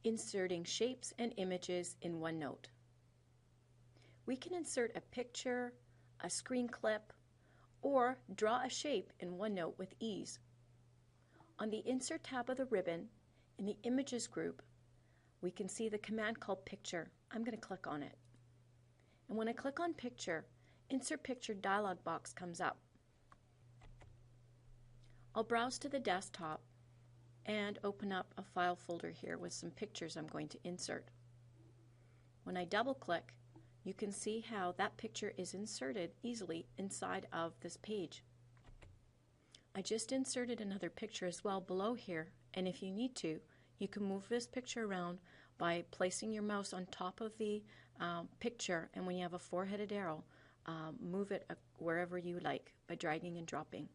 inserting shapes and images in OneNote. We can insert a picture, a screen clip, or draw a shape in OneNote with ease. On the Insert tab of the ribbon, in the Images group, we can see the command called Picture. I'm going to click on it. And when I click on Picture, Insert Picture dialog box comes up. I'll browse to the desktop and open up a file folder here with some pictures I'm going to insert. When I double click, you can see how that picture is inserted easily inside of this page. I just inserted another picture as well below here, and if you need to, you can move this picture around by placing your mouse on top of the picture, and when you have a four-headed arrow, move it wherever you like by dragging and dropping.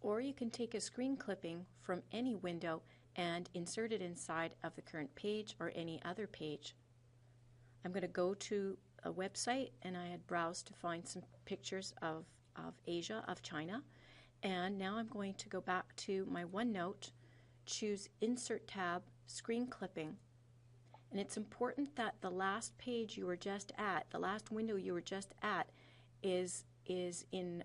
Or you can take a screen clipping from any window and insert it inside of the current page or any other page. I'm going to go to a website, and I had browsed to find some pictures of Asia, of China, and now I'm going to go back to my OneNote, choose Insert tab, Screen Clipping, and it's important that the last page you were just at, the last window you were just at, is in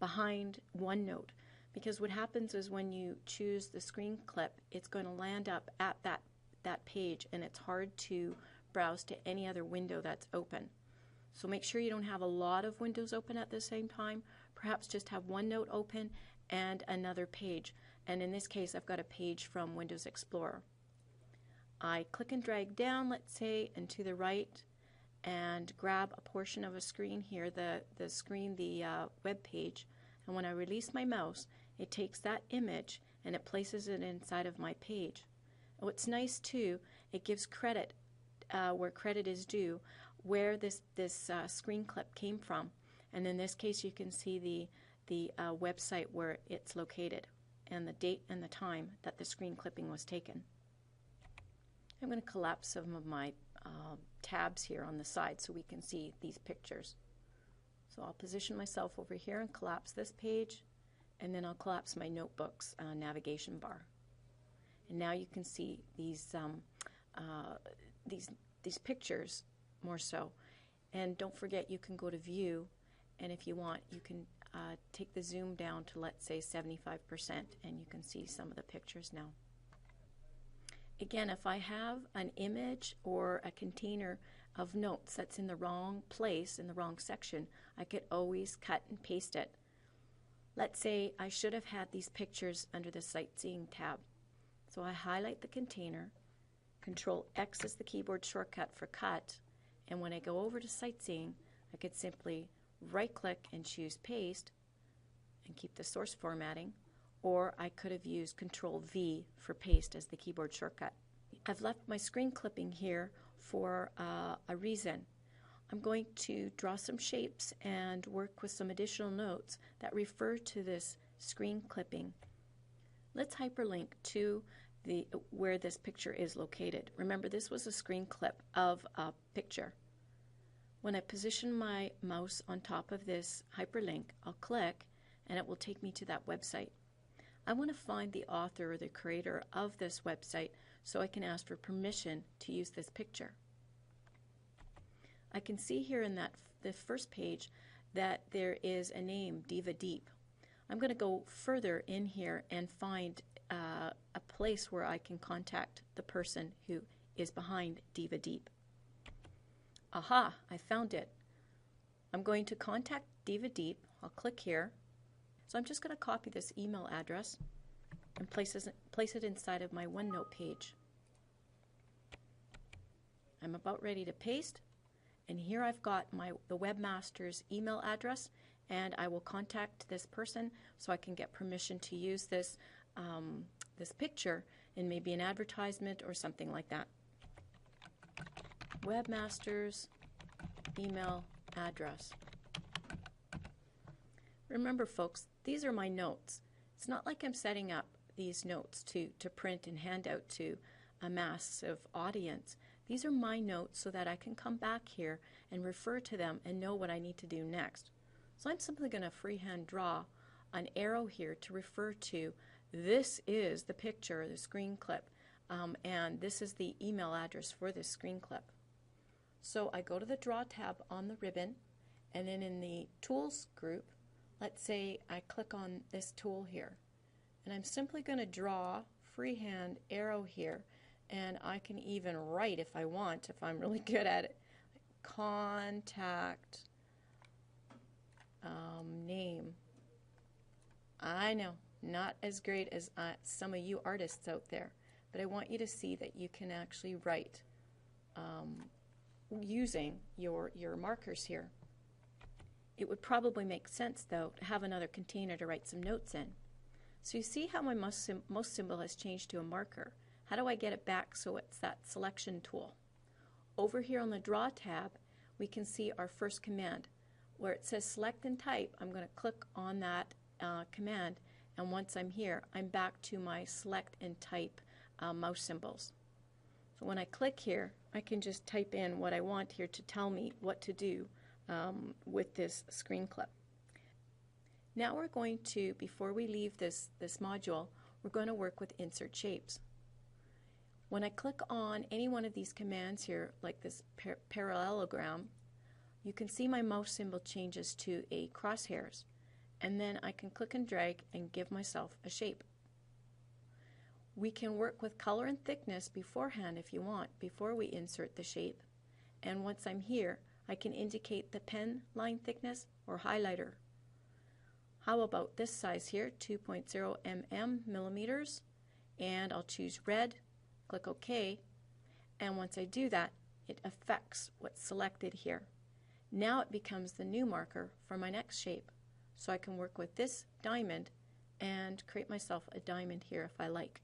behind OneNote, because what happens is when you choose the screen clip, it's going to land up at that page, and it's hard to browse to any other window that's open. So make sure you don't have a lot of windows open at the same time. Perhaps just have OneNote open and another page, and in this case I've got a page from Windows Explorer. I click and drag down, let's say, and to the right, and grab a portion of a screen here, the web page, and when I release my mouse, it takes that image and it places it inside of my page. And what's nice too, it gives credit where credit is due, where this screen clip came from, and in this case you can see the website where it's located and the date and the time that the screen clipping was taken. I'm going to collapse some of my tabs here on the side so we can see these pictures. So I'll position myself over here and collapse this page, and then I'll collapse my notebook's navigation bar. And now you can see these pictures more so. And don't forget, you can go to View, and if you want, you can take the zoom down to, let's say, 75%, and you can see some of the pictures now. Again, if I have an image or a container of notes that's in the wrong place, in the wrong section, I could always cut and paste it. Let's say I should have had these pictures under the Sightseeing tab. So I highlight the container, Control X is the keyboard shortcut for cut, and when I go over to Sightseeing, I could simply right-click and choose Paste and keep the source formatting, or I could have used Control V for Paste as the keyboard shortcut. I've left my screen clipping here for a reason. I'm going to draw some shapes and work with some additional notes that refer to this screen clipping. Let's hyperlink to where this picture is located. Remember, this was a screen clip of a picture. When I position my mouse on top of this hyperlink, I'll click and it will take me to that website. I want to find the author or the creator of this website so I can ask for permission to use this picture. I can see here in the first page that there is a name, Diva Deep. I'm going to go further in here and find a place where I can contact the person who is behind Diva Deep. Aha, I found it. I'm going to contact Diva Deep. I'll click here. So I'm just going to copy this email address and place it inside of my OneNote page. I'm about ready to paste, and here I've got the webmaster's email address, and I will contact this person so I can get permission to use this picture in maybe an advertisement or something like that. Webmaster's email address. Remember, folks, these are my notes. It's not like I'm setting up these notes to print and hand out to a massive audience. These are my notes so that I can come back here and refer to them and know what I need to do next. So I'm simply going to freehand draw an arrow here to refer to this is the picture, the screen clip and this is the email address for this screen clip. So I go to the Draw tab on the ribbon, and then in the Tools group, let's say I click on this tool here, and I'm simply going to draw freehand arrow here, and I can even write if I want, if I'm really good at it. Contact name. I know, not as great as some of you artists out there, but I want you to see that you can actually write using your markers here. It would probably make sense, though, to have another container to write some notes in. So you see how my most symbol has changed to a marker. How do I get it back so it's that selection tool? Over here on the Draw tab, we can see our first command. Where it says Select and Type, I'm going to click on that command, and once I'm here, I'm back to my Select and Type mouse symbols. So when I click here, I can just type in what I want here to tell me what to do with this screen clip. Now we're going to, before we leave this module, we're going to work with Insert Shapes. When I click on any one of these commands here, like this parallelogram, you can see my mouse symbol changes to a crosshairs, and then I can click and drag and give myself a shape. We can work with color and thickness beforehand if you want, before we insert the shape. And once I'm here, I can indicate the pen line thickness or highlighter. How about this size here, 2.0 millimeters, and I'll choose red, click OK, and once I do that, it affects what's selected here. Now it becomes the new marker for my next shape. So I can work with this diamond and create myself a diamond here if I like.